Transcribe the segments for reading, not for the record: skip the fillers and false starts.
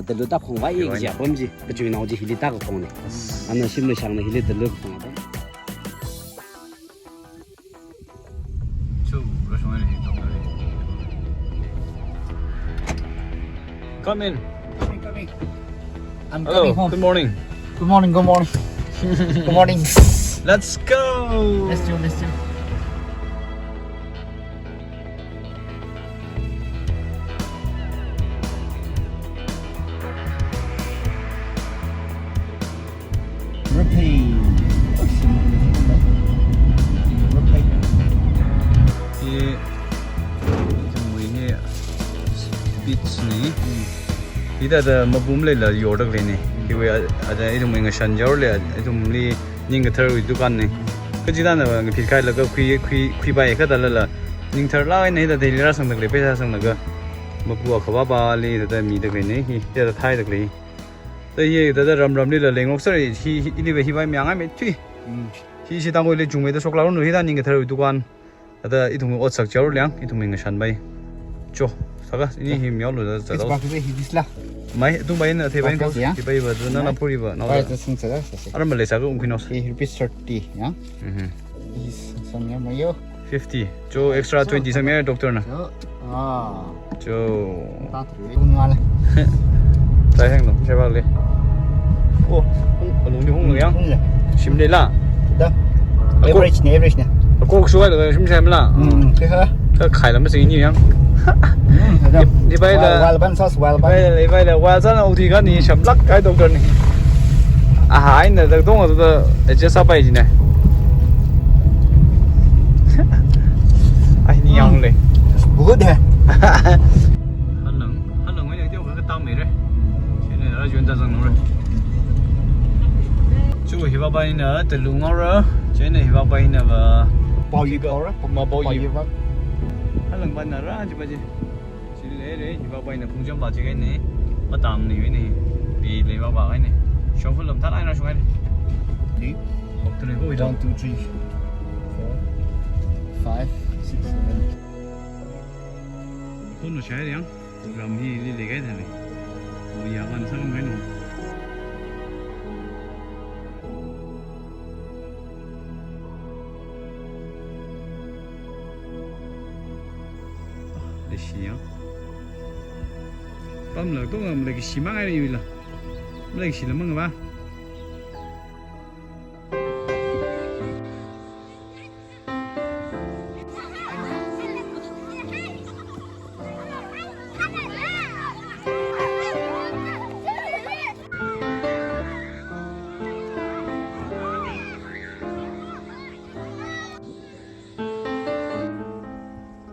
แต่รู้ตักของไว้อีกเสียผมจีก็จะเอาจีฮิลิตักของนี่อันนั้นชิมเลยช่างเลยฮิลิตเลือกของอ่ะ Come in. I'm Hello. coming home. Good morning. Good morning. Good morning. Good morning. Let's go. Let's do. Repeat. 이 뭐이니 빛이 이다다 마붐레라 요르글이니 이왜 아자 이좀 뭔가 산저래 좀리 닝가터 두간네 그지다나 그 빛카일라가 귀바에 가달라 닝터라이네 이다 데리라 상득레 페사 상나가 마부아 커바발리 다다 미드그네 이다 타이드그레 이 다다 람람리라 랭옥서리 히 이리베 히바이 명아메 튀 히시 당고리 중메다 속라로 히다 닝가터 두간 ada itu mau otak jauh liang itu mengesan bay, coh, saga ini himiau lu dah It's tahu. back to the Hidisla. Mai itu bay na tebay kau, Ya. tebay batu na napuri ba, na. Right, that's something else. Ada Malaysia kau mungkin os. Rupees 30, yeah? Is some Mayo. 50, coh extra 20 sama doktor na. Coh, tay hang dong, siapa lagi? Oh, kalau ni hong liang, sim le la. Dah. Average ni. Kau suai le, sim sim la. Kau khai lama sih ini yang. Di bay la. Wild sauce, wild bun. Bay la, wild sana uti kan ni, siap lak kai doktor ni. Ah, ini dah dong ada aja sampai je ni. Ah, ni yang le. Good eh. Halong ini dia orang ketang mere. Sini ada jual dasar nore. Cuba hiba bay na telung orang. Sini hiba bay na ba. Boy or Maboy. Halong bay na ra cuba je. Sini le hiba bay na pungjam baca cái này. Bắt tam này cái này. Bị lấy vào cái này. Shop phân làm thắt ai nó xuống đây. Đi. Học từ này có gì đâu. 1, 2, 3, 4, 5, 6, 7. Con nó chạy đi không? Làm gì đi lấy cái này. Bây giờ ăn sao không cái nào. Để xí á. Bấm là tôi làm lấy cái xí mang ai đi là. Lấy cái xí là mang ba.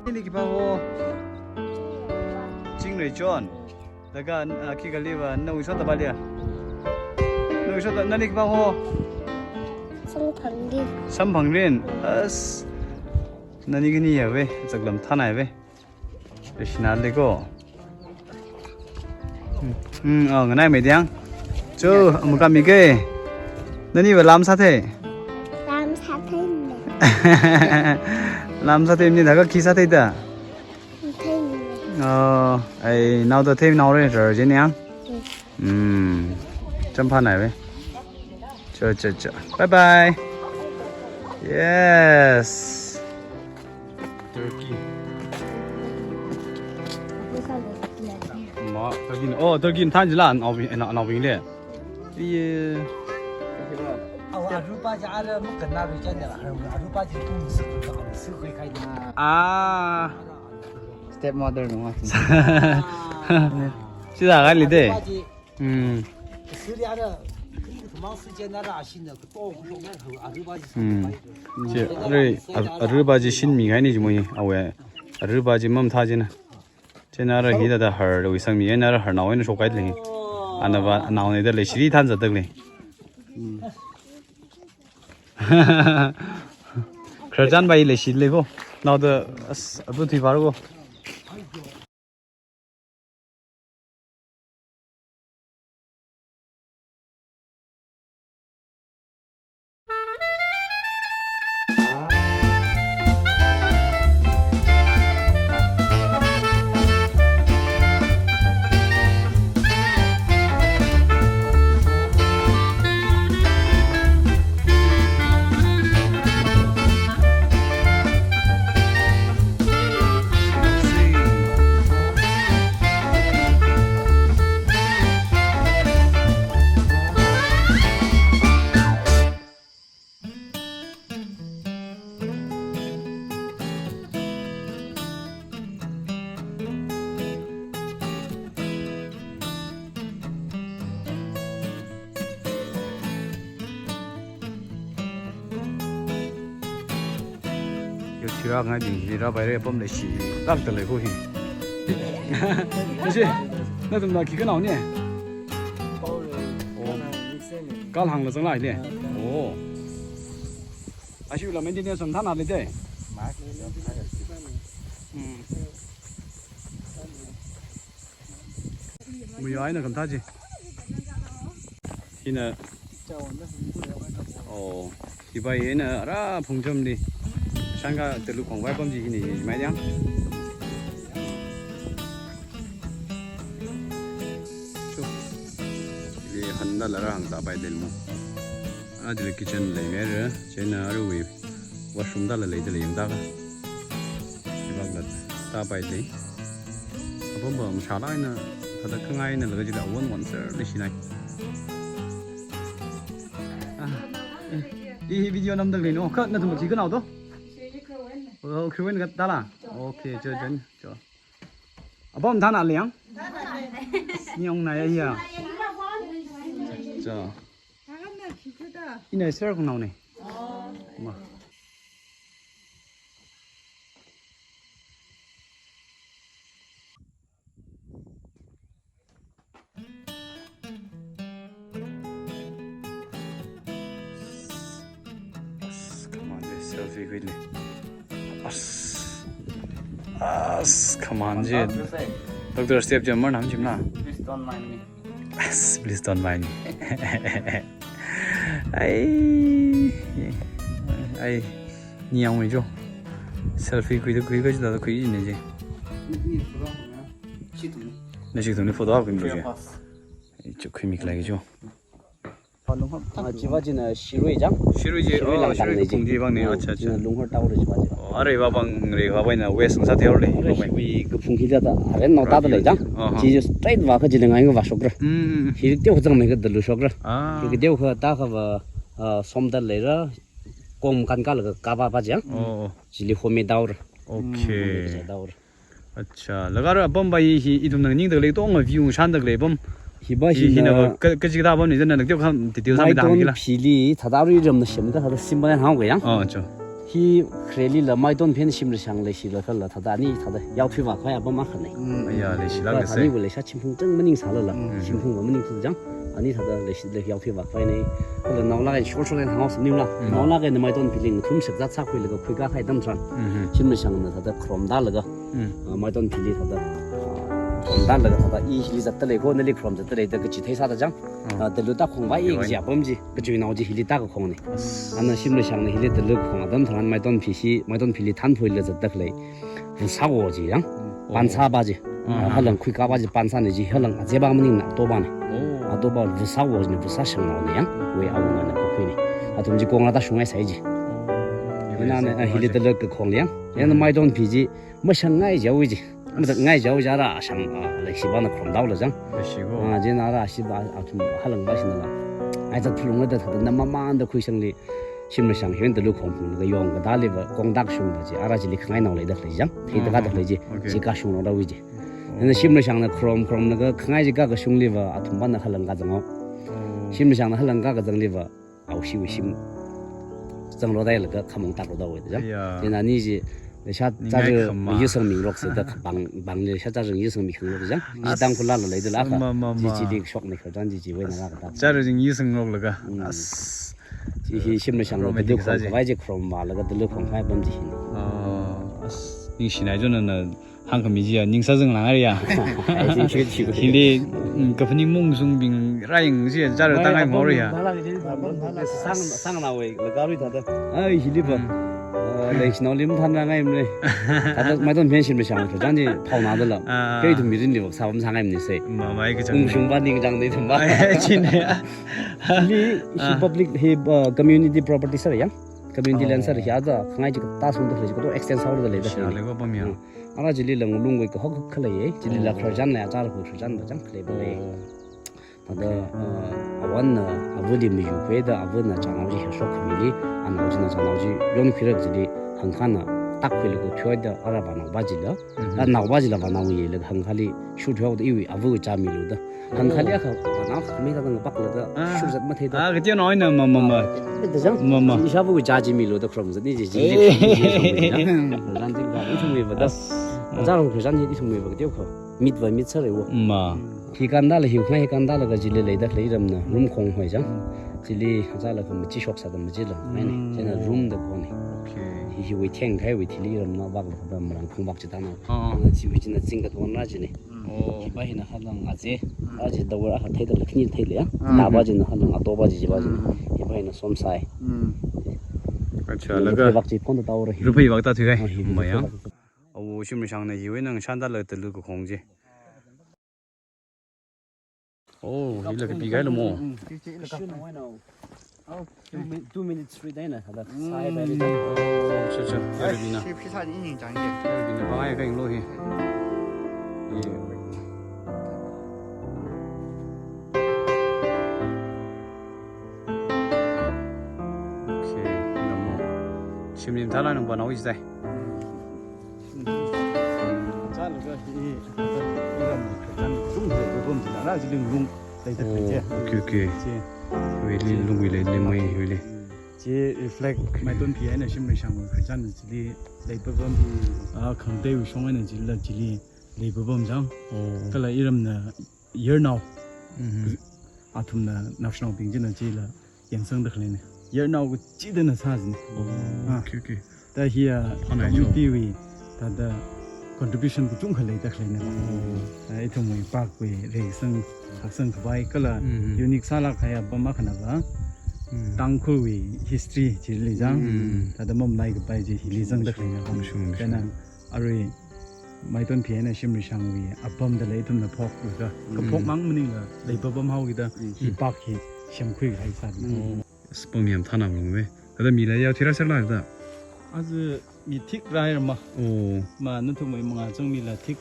Ini kita bawa Jingray John, daga kita lihat nau isot apa dia? Nau isot nanti kita bawa Sampangrin, as nanti gini ya be, jaglam tanah be, besinal lego. Oh, nganai mediang, jo, muka mige, nanti belam sate. Làm sao thêm như thế có khi sao thế ta? Ai nào đó thêm nào đấy rồi chứ nhá. Chấm phan này vậy. Chờ. Bye bye. Yes. Turkey. Mà Turkey than gì là nào bình đấy. Đi. Arupa je ada mungkin nabi channel Arupa je tu sukai kai na. À. Stepmother đúng không? Chứ là cái gì đấy? Suri ada mang时间那拉新的多不中那头Arupa je. 제 아르바지 신미 가이니 뭐이 아왜 아르바지 맘 타지나 제나라 히다다 헐 위상미 옛날에 헐 나오는 쇼가이들이 아나바 나오네들 레시리 탄자들이 그러잔 바이 레시리고 나도 아부티 바르고 Shira ngay đi đi ra bài đây bấm để xì đắp từ lấy cô hi. Cái gì? Nó tụi nó kí cái nào nè? Cao hàng là giống lại nè. Ồ. À xíu là mấy đứa sẵn thắt nào lên đây. Mùi ái là cầm thắt gì? Thì là ồ thì vậy là ra phong trầm đi sang cả từ lúc khoảng vài con gì thì mấy nhá thì hắn đã là hàng ta bài đến mà à thì kitchen lấy mấy rồi trên là rồi washroom đã là lấy từ lấy ta cả thì bác là ta bài đấy không bao mà sao lại nè thật là không ai nè là cái gì đó muốn muốn sợ lấy gì này 이 비디오 남들이 너 컷, 나도 뭐 지금 나오도? 그거는 갔다라. 오케이, 저. 아범 다 날래요? 형 나야야. 자. 이내 새로 나오네. 뭐. Selfie quickly. Come on, Jid. Doctor Step Jammer, I'm Jimna. Please don't mind me. Please don't mind me. Ai, nhiều người chứ. Selfie quick cái gì đó quick này chứ. Này chỉ tụi nó photo học cái gì? Chụp cái mic lại cái chứ. 지바지는 시루이장. 시루지 공지 방네 아차 아차. 롱홀 따오르 지바지. 아래 바방 래 바바이나 왜 성사 되올래. 그 풍기자다. 아래 노다도 레장. 지지 스트레이트 와가 지는 아이가 와쇼그라. 히르 떼고 좀 내가 들르쇼그라. 그 떼고 다가 솜다 레라 공 간깔 까바바지야. 지리 호메 다오르. 오케이. अच्छा लगा रहा बम भाई ही इधर नंगी तो ले तो मैं व्यू शान तक ले बम 히바시 हिना कच्ची किताब बम निजन नंगे तो हम डिटेल्स में डाल दिला 필리 다다리 점의 심다 다다 심번에 하고 그냥 저 히 크레리라 마이돈 펜 심을 상래 시라 컬라 다다니 다다 야투바 과야 범마 하네 아야 레시라 그세 아니 원래 샤침풍 정문닝 살라라 심풍 뭐문닝 수장 아니 다다 레시들 야투바 과네 그 나올라가 쇼쇼는 하우스 님라 나올라가 마이돈 필링 tum식 자 차고일가 그가 하이담트란 심을 상는 다다 크롬달라가 마이돈 필리 다다 크롬달라가 다다 이 힐리자들레 고늘리 크롬자들레 그 지태사다장 들루다 공바 이기야 범지 그 중에 나오지 힐리다가 공네 아나 심을 상는 힐리들 공하던 사람 마이돈 필리 탄포일러 자들레 부사고지랑 반사바지 할랑 퀴가바지 반사네지 할랑 제방문닝 나도바네 아도바 부사고지 부사성 나오네야 왜 아우나나 코피니 아동지 공하다 슝에 사이지 나는 힐리들 그 공량 얘는 마이돈 피지 뭐상가이 자위지 아무튼 ngay giáo gia ra sang lấy xí bao nó không đau là chăng? Chỉ nói là xí bao chúng hai lần bao xin là, ai cho thu lông đó thật là nằm mà được khui sang đi, xin là sang hiện từ lúc không phụ cái yong cái đá li và công tác xuống vậy, ara chỉ lấy ngay nào lấy được lấy chăng? Thì tất cả được lấy gì? chỉ cả xuống nó đâu vậy? nên xin là sang là krom nó cái ngay chỉ cả cái xuống li và chúng bạn là hai lần cái chăng? xin là sang là hai lần cái chăng li và, áo xí với xin, chăng rồi đây là cái khăm tắc rồi đâu vậy chăng? thì là như gì? 샤 자르 유성민 록스다 방방에 샤자르 유성민 그거죠. 이 땅콜라 레이들 아까 지지리 쇼크네 그런지 지왜 나가다. 자르 유성 록라가 이 심을 상로 비디오 와이제 크롬 말라가 들로 공파이 범지 니 시나이존은 한국미지야 닝사정 나가리야 힐리 그분이 몽숭빙 라잉지 자르 땅에 모르야 상나웨 가루이다다 아이 힐리버 레이시노림 탄나가 임네 다들 마돈 변심을 상으로 장지 파우나들라 그래도 미린리 사범 상임니세 마마이 그 웅슝반닝 장네 tumba 진네 리 퍼블릭 히 커뮤니티 프로퍼티 서야 커뮤니티 랜서 야자 강아지 따순도 그러지 또 엑스텐스 하우르다 레다 샤레고 보면 알아 질리 렁룽고 그 헉 클레 질리 라크르잔나 야자르 크르잔 장 클레베 다다 아완나 아버지 미유베다 아버나 장아지 쇼크미리 안나오지나 장아지 용피럭지리 한칸나 tak khil ko phoi da ara ba na ba ji la na ba ji la ba na wi le hang khali shu thau de iwi avu cha mi lu da hang khali kha ba na me da ng pak le da shu zat ma the da cái tiếng nói nè mà da jang mà ni sha bu cha ji mi lu da khrom zat ni ji ji ran jing ba u thum me ba da za rong khran ni di thum me ba de kho mit va mit sa re wo mà hi kan da le hi khai kan da la ga ji le le da le ram na rum khong hoi jang ji li za la ko mi chi shok sa da mi ji la mai ni jena room da ko ni hi wi theng khai wi thili ram na bak ba mrang khong bak chi ta na chi wi jina jing ga thon na ji ni hi ba hi na ha lang a je a ji da wa ha thai da lakhni thai le ya na ba ji na ha lang a to ba ji ba ji hi ba hi na som sai अच्छा लगा bak chi pon da taw ri रुपये वक्त था ठीक है मैं यार वो शिमला शांग ने ये नंग शानदार लगता है लोग खोंगे ओ ये लगे पिघाई लो मो 2 minutes free day na ha da sai ba ri da अच्छा अच्छा ये भी ना 去披萨阴影长一点。 ये भी ना बाहर कहीं लो ही ये शिमला थाला नंग बनाओ इस दाई cha là cái gì làm cái đúng rồi cái bơm thì là chỉ đừng rung đây thật chứ okay okay वे ले लुंग वे ले मई वे ले chỉ reflect mai tuần phía này xem mình sang cái chân chỉ lấy bơm không đây u xong này chỉ lấy bơm chẳng cái là iram là year now atum là national bình chân là chỉ là hiện sinh được này year now chỉ đến là sao gì okay okay tại here community we that contribution của chúng khởi lấy đặc này ấy thông mình park về lệ sinh học sinh của bài cái là unique sa lạc hay bấm mắc nào đó tăng khối về history chỉ lý giang ta đã mong lại cái bài gì lý giang đặc này cái này rồi mai tuần phía này xem lý sang về bấm đã lấy thông là phok rồi cái phok măng mình là lấy bấm hao cái đó thì park thì xem khối hay sao 스포미엄 타나 그러면 그다음 미래야 티라셀라다 아주 미틱 라이르마 오 mà nó thuộc mấy mga trong mình là thích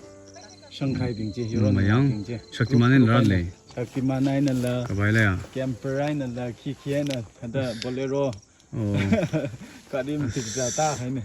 sân khai bình chế hero 뭐양 bình chế 셔티만은 라래 Shaktiman này là 가바일래야 camper này là Kiki này kada bolero 오 cả đi mình thích ra ta hay này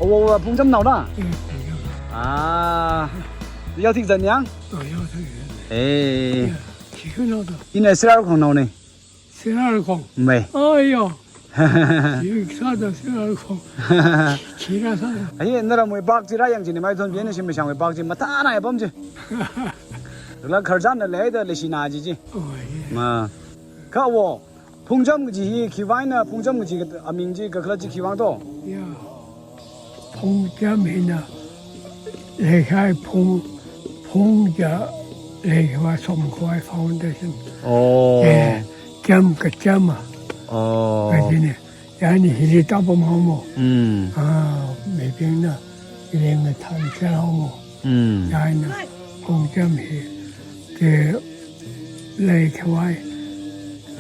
오 봉점 나오나 아要听怎样에이 이네 쓰라고 공 나오네 세라르콩. 네 아이요. 여기 사다 세라르콩. 기라 사다. 아니 너라 뭐 박지라 양진이 많이 돈 비는 심을 상에 박지 마타나 해 범지 그라 커잔을 내다 레시나지지 마 가워 봉점 그지 기와이나 봉점 그지 아민지 그 클라지 기왕도 야. 봉점이나 레카이 봉자 레카와 somkhoi foundation. 오 예. 점 그점아. 그지네. 야니 히리 따범 하모. 아, 매병나 이랭을 탐사하모. 야이나 봉점이 그 레카와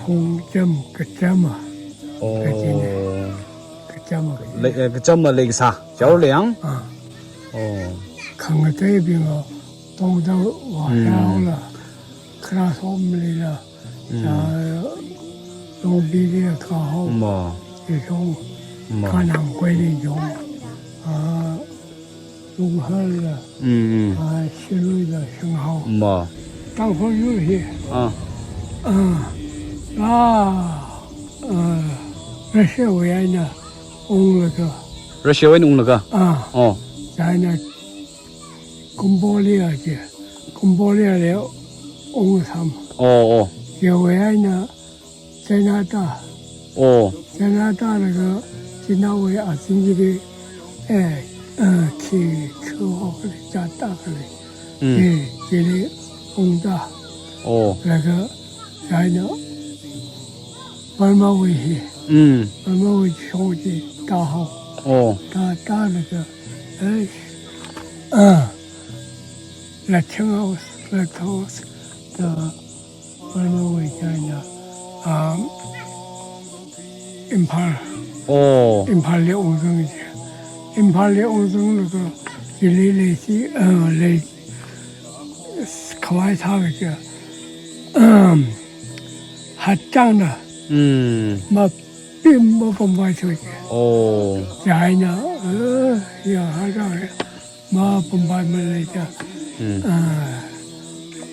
봉점 그점아. 그지네. 그점아. 그 점마 레기사 겨울량 강화도에 비가 동도 와야올라 크라솜리라 자 농비리에 가고 뭐 이종 가난 관리종 아 농할라 아 실루이다 생하고 뭐 땅콩 유희 러시아 외에나 온라가 러시아에 농나가 자이나 콤보리아지 콤보리아에 온삼 여외에나 제나다 제나다가 지나외 아진지리 키 추호를 자다를 지리 온다 그래서 자이나 얼마위히 我们会兄弟打好，打那个，来听好，来听好的，我们会讲的임팔레 온성이지. 임팔레 온성 그 일일이 레 가와이 사겠지. 핫장나. 막 빔뭐 bomba이지. 야이나 야 하자. 마 bom바이면이자.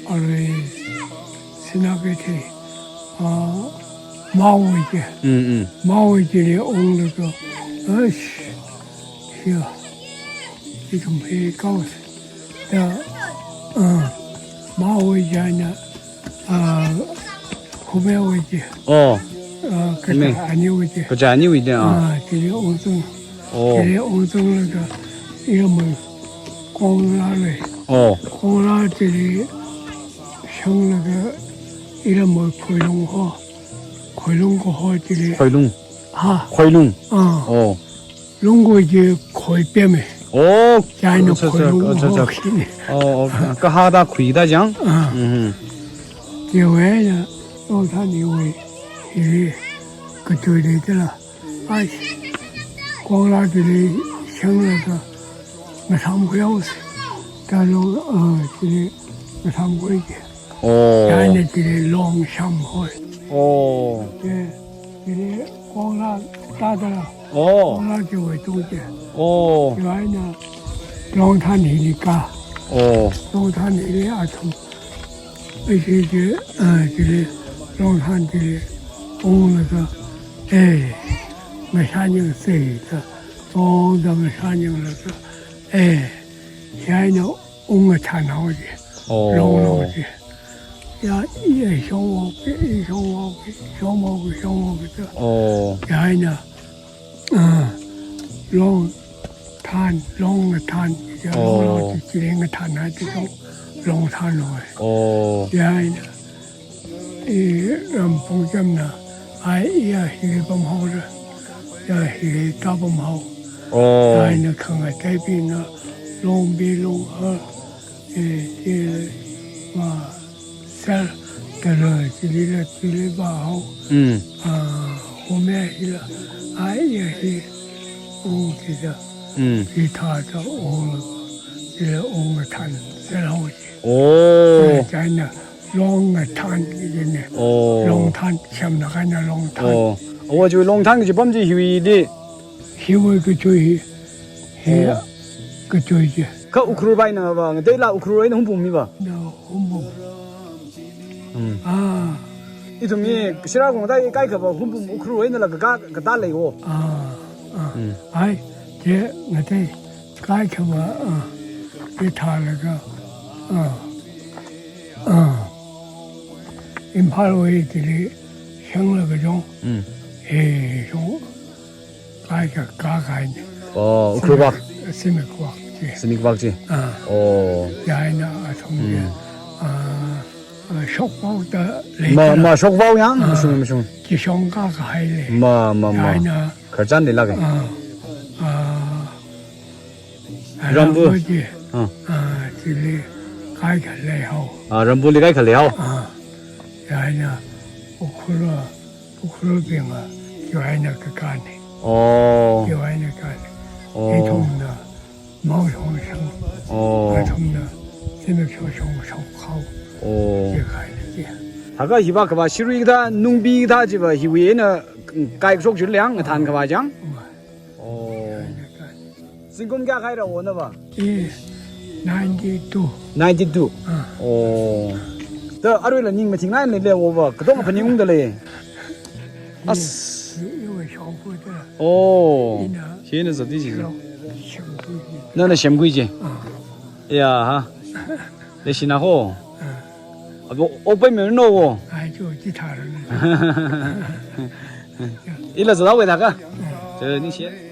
어리 시나베티 마오이지. 마오이지에 오는 거, 야, 이좀 해가서, 마오이지나, 구매오이지. 그게 아니오이지. 그게 아니오이지. 그게 온성, 그게 온성을 그 이름을 공라래. 공라들이 형을 그 이름을 고용호. 고룡고 호지리 고룡 아 고룡 롱고 이제 고이뱀에 야이는 고룡고 호시네 그 하다 귀다장 이외에는 노산이 왜 이리 그쪽이더라 아이 공라들이 생겨서 나 삼고야우스 다로 지리 나 삼고이지 야이네들이 롱삼홀 예, 이래 공라 따더라. 공라 지구의 동지. 이와이나 롱탄이니까. 롱탄이 아tum. 이제 이래 롱탄들이 오면서 메사닝 세이다. 동당 메사닝으로서 야이나 옹을 다 나오지. 롱 나오지. 야, 이게 쇼먹기, 야이나, 롱탄, 이제 롱로 지랭의 탄하지, 롱탄로. 야이나, 이 럼봉점나, 야, 이게 범하고를, 야, 이게 따범하고, 야이나, 강아, 대비나, 롱비롱허, 살 그러 지리를 봐오后面一了也是就是기타도 오는 그 오는 탄 새로우지 자기는 롱의 탄 이제네 롱탄 시험 나가냐 롱탄 저 롱탄 그 범지 희위디 희위 그 조이 그 조이지 그 우크루바이나 봐 데라 우크루바이나 홍보미 봐 홍보 이tum이 시라고 다 까이가 봐 홍보 우크루바이나 그 달래고 아이 제 나한테 까이가 봐 기타가 임팔로이들이 형을 그종 좀 까이가 가가있네 우크루바 스미크박지 야이나 통제 속보다 마 속보양 무슨 기성가가 하이래 마 야이나 그잔데 라게 람부지 지리 가이가 레하오 람부리 가이가 레하오 야이나 우크루빙아 야이나 그 가네 야이나 가네 이 통나 마오성성 통나 세맥쇼성성하고 다가 히바 그바 시루이다 농비다 지바 히위에나 가이속 줄량 탄 그바장 싱금가 가이라 오나 봐 92 더 아르라 닝 마팅 나이 레 오바 그동 아프닝 데레 아스 시에는 서디지 너는 셴구이지 야 레시나호 오빠면 노고 아주 기타를 일러서 나오다가 저 니시